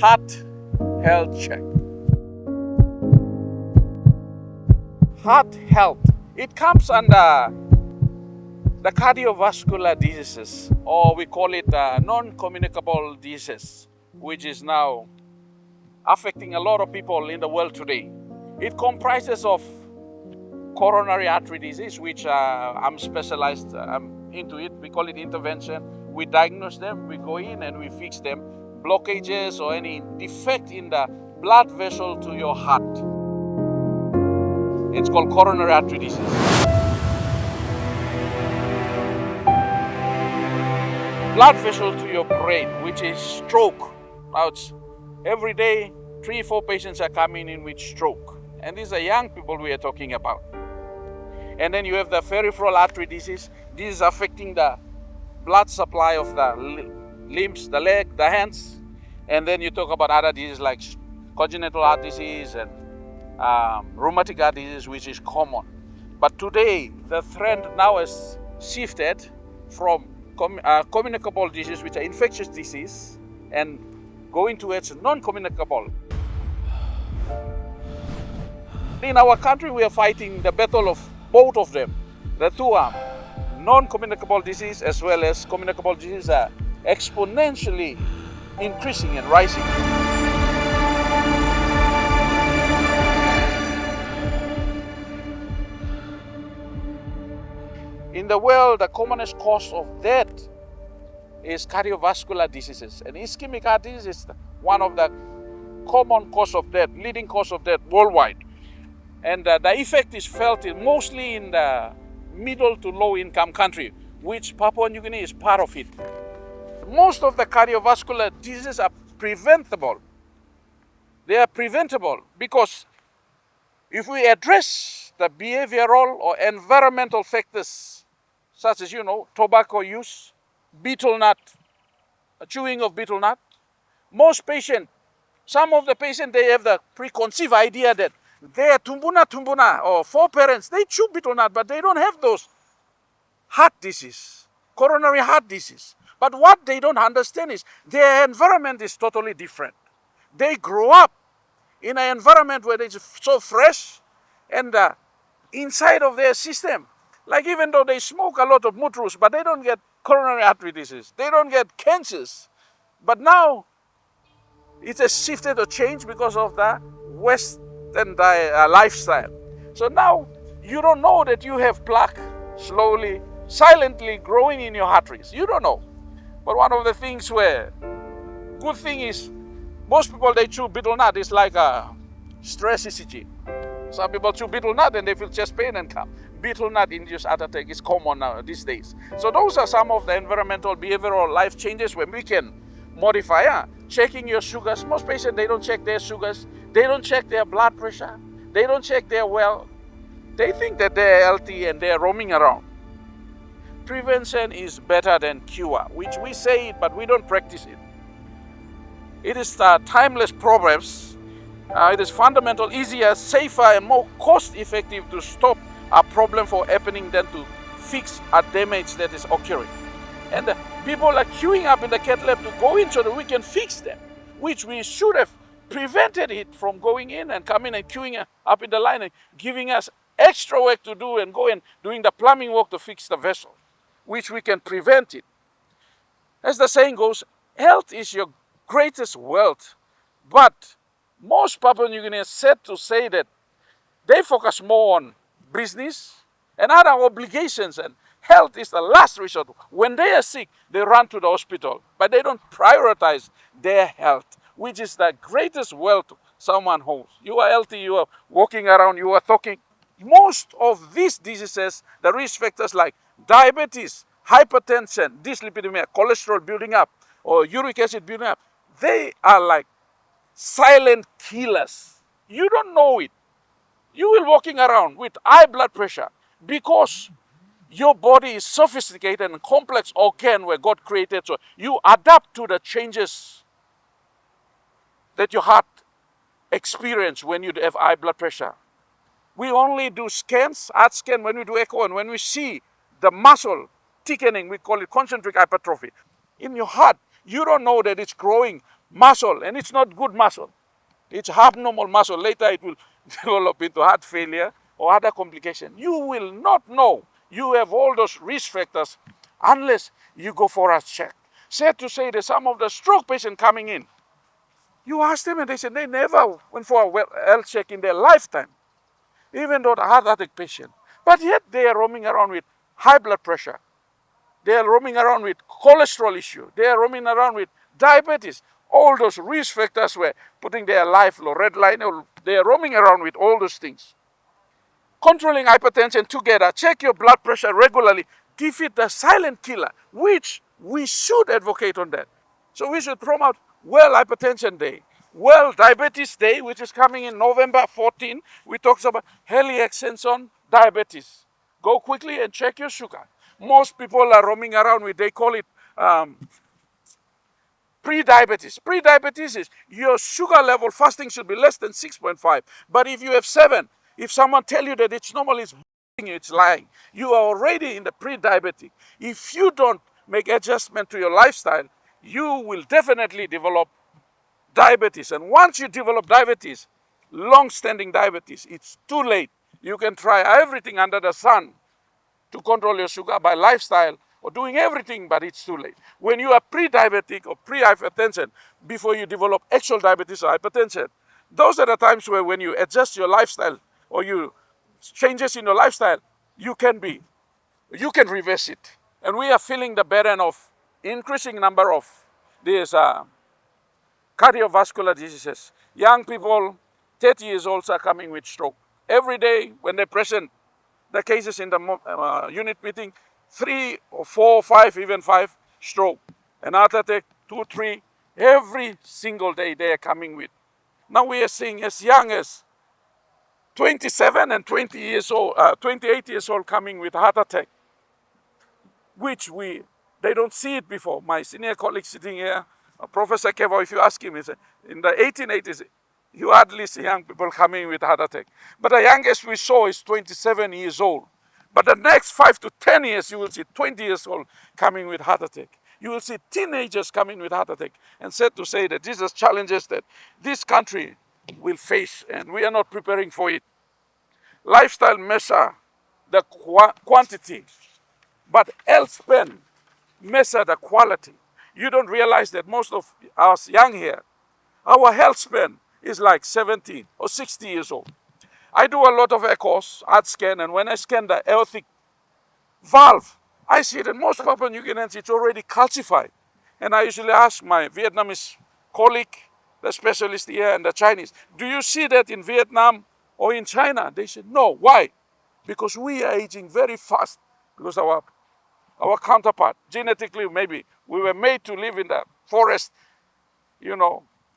Heart health check. Heart health. It comes under the cardiovascular diseases, or we call it non-communicable diseases, which is now affecting a lot of people in the world today. It comprises of coronary artery disease, which I'm specialized into it. We call it intervention. We diagnose them, we go in and we fix them. Blockages or any defect in the blood vessel to your heart. It's called coronary artery disease. Blood vessel to your brain, which is stroke. Now it's every day 3-4 patients are coming in with stroke. And these are young people we are talking about. And then you have the peripheral artery disease. This is affecting the blood supply of the limbs, the leg, the hands. And then you talk about other diseases like congenital heart disease and rheumatic heart disease, which is common. But today, the trend now has shifted from communicable disease, which are infectious disease, and going towards non-communicable. In our country, we are fighting the battle of both of them. The two are non-communicable disease as well as communicable disease are exponentially increasing and rising. In the world, the commonest cause of death is cardiovascular diseases. And ischemic heart disease is one of the common cause of death, leading cause of death worldwide. And the effect is felt mostly in the middle to low income country, which Papua New Guinea is part of it. Most of the cardiovascular diseases are preventable. They are preventable because if we address the behavioral or environmental factors, such as, tobacco use, betel nut, chewing of betel nut, some of the patients, they have the preconceived idea that they are tumbuna, or foreparents, they chew betel nut, but they don't have those heart disease, coronary heart disease. But what they don't understand is their environment is totally different. They grow up in an environment where it's so fresh and inside of their system, like even though they smoke a lot of mutrus, but they don't get coronary artery disease, they don't get cancers. But now it has shifted or changed because of the Western lifestyle. So now you don't know that you have plaque slowly, silently growing in your arteries. You don't know. But one of the things good thing is, most people, they chew betel nut. It's like a stress ECG. Some people chew betel nut and they feel chest pain and come. Betel nut induced heart attack is common now these days. So those are some of the environmental, behavioral life changes where we can modify. Checking your sugars. Most patients, they don't check their sugars. They don't check their blood pressure. They don't check their well. They think that they're healthy and they're roaming around. Prevention is better than cure, which we say it, but we don't practice it. It is timeless proverbs. It is fundamental, easier, safer, and more cost-effective to stop a problem from happening than to fix a damage that is occurring. And people are queuing up in the cath lab to go in so that we can fix them, which we should have prevented it from going in and coming and queuing up in the line and giving us extra work to do and go and doing the plumbing work to fix the vessel, which we can prevent it. As the saying goes, health is your greatest wealth. But most Papua New Guineans said to say that they focus more on business and other obligations, and health is the last resort. When they are sick, they run to the hospital, but they don't prioritize their health, which is the greatest wealth someone holds. You are healthy, you are walking around, you are talking. Most of these diseases, the risk factors like diabetes, hypertension, dyslipidemia, cholesterol building up, or uric acid building up, they are like silent killers. You don't know it. You will walking around with high blood pressure because your body is sophisticated and complex organ where God created. So you adapt to the changes that your heart experience when you have high blood pressure. We only do scans, heart scan, when we do echo, and when we see the muscle thickening, we call it concentric hypertrophy. In your heart, you don't know that it's growing muscle, and it's not good muscle. It's abnormal muscle. Later it will develop into heart failure or other complication. You will not know you have all those risk factors unless you go for a check. Sad to say that some of the stroke patients coming in, you ask them and they say they never went for a health check in their lifetime, even though the heart attack patient. But yet they are roaming around with high blood pressure. They are roaming around with cholesterol issue. They are roaming around with diabetes. All those risk factors were putting their life low, red line. They are roaming around with all those things. Controlling hypertension together, check your blood pressure regularly, defeat the silent killer, which we should advocate on that. So we should promote World Hypertension Day, World Diabetes Day, which is coming in November 14. We talk about early access on diabetes. Go quickly and check your sugar. Most people are roaming around with, they call it pre-diabetes. Pre-diabetes is your sugar level fasting should be less than 6.5. But if you have 7, if someone tell you that it's normal, it's lying. You are already in the pre-diabetic. If you don't make adjustment to your lifestyle, you will definitely develop diabetes. And once you develop diabetes, long-standing diabetes, it's too late. You can try everything under the sun to control your sugar by lifestyle or doing everything, but it's too late. When you are pre-diabetic or pre-hypertension, before you develop actual diabetes or hypertension, those are the times where when you adjust your lifestyle or you changes in your lifestyle, you can reverse it. And we are feeling the burden of increasing number of these cardiovascular diseases. Young people, 30 years old, are coming with stroke. Every day when they present the cases in the unit meeting, 3 or 4 or 5, even 5 stroke. And heart attack, 2, 3, every single day they are coming with. Now we are seeing as young as 27 and 28 years old coming with heart attack, which they don't see it before. My senior colleague sitting here, Professor Kevo, if you ask him, he said, in the 1880s, you hardly see young people coming with heart attack. But the youngest we saw is 27 years old. But the next 5 to 10 years, you will see 20 years old coming with heart attack. You will see teenagers coming with heart attack. And sad to say that these are challenges that this country will face, and we are not preparing for it. Lifestyle measure the quantity, but health span measure the quality. You don't realize that most of us young here, our health span is like 70 or 60 years old. I do a lot of echoes, heart scan, and when I scan the aortic valve, I see that most Papua New Guineans, it's already calcified. And I usually ask my Vietnamese colleague, the specialist here, and the Chinese, do you see that in Vietnam or in China? They said, no. Why? Because we are aging very fast. Because our counterpart, genetically maybe, we were made to live in the forest,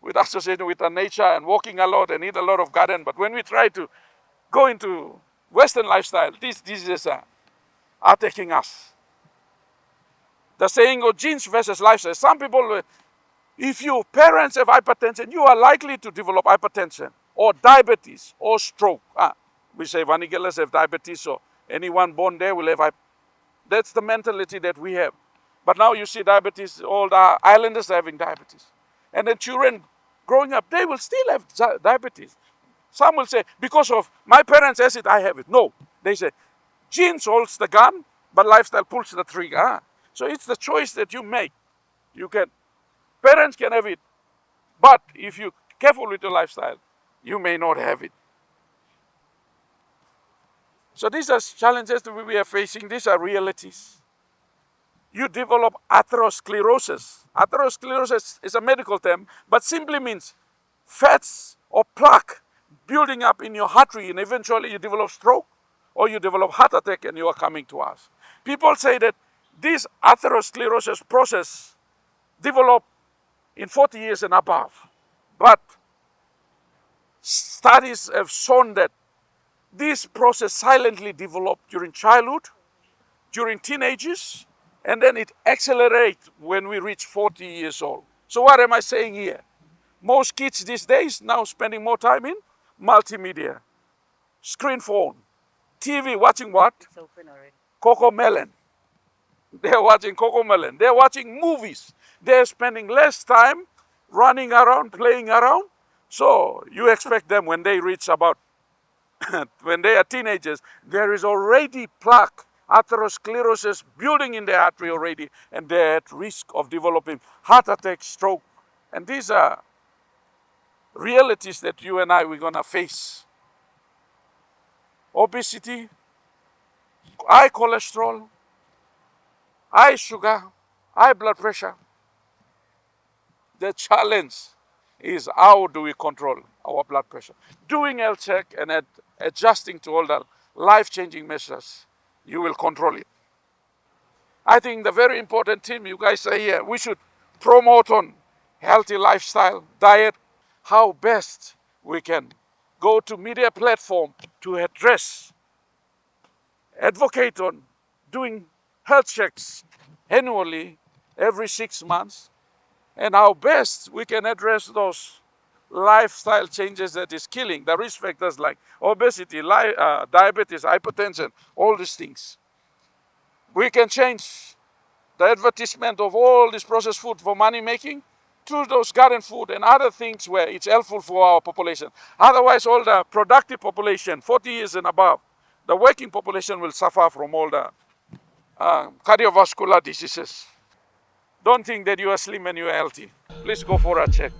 with association with the nature and walking a lot and eat a lot of garden. But when we try to go into Western lifestyle, these diseases are taking us. The saying of genes versus lifestyle. Some people, if your parents have hypertension, you are likely to develop hypertension or diabetes or stroke. We say Vanigelas have diabetes, so anyone born there will have hypertension. That's the mentality that we have. But now you see diabetes, all the islanders are having diabetes. And then children growing up, they will still have diabetes. Some will say, because of my parents has it, I have it. No, they say, genes holds the gun, but lifestyle pulls the trigger. So it's the choice that you make. Parents can have it, but if you're careful with your lifestyle, you may not have it. So these are challenges that we are facing. These are realities. You develop atherosclerosis. Atherosclerosis is a medical term, but simply means fats or plaque building up in your artery, and eventually you develop stroke or you develop heart attack and you are coming to us. People say that this atherosclerosis process develop in 40 years and above. But studies have shown that this process silently developed during childhood, during teenagers, and then it accelerates when we reach 40 years old. So what am I saying here? Most kids these days now spending more time in multimedia, screen phone, TV, watching what? It's open already. Coco Melon. They're watching Coco Melon. They're watching movies. They're spending less time running around, playing around. So you expect them when they reach about, when they are teenagers, there is already plaque, atherosclerosis building in the artery already, and they're at risk of developing heart attack, stroke. And these are realities that you and I, we're gonna face. Obesity, high cholesterol, high sugar, high blood pressure. The challenge is how do we control our blood pressure? Doing health check and adjusting to all the life-changing measures, you will control it. I think the very important thing you guys say here, we should promote on healthy lifestyle, diet, how best we can go to media platform to address, advocate on doing health checks annually every 6 months, and how best we can address those lifestyle changes that is killing the risk factors like obesity, diabetes, hypertension, all these things. We can change the advertisement of all this processed food for money making to those garden food and other things where it's helpful for our population. Otherwise, all the productive population, 40 years and above, the working population will suffer from all the cardiovascular diseases. Don't think that you are slim and you are healthy. Please go for a check.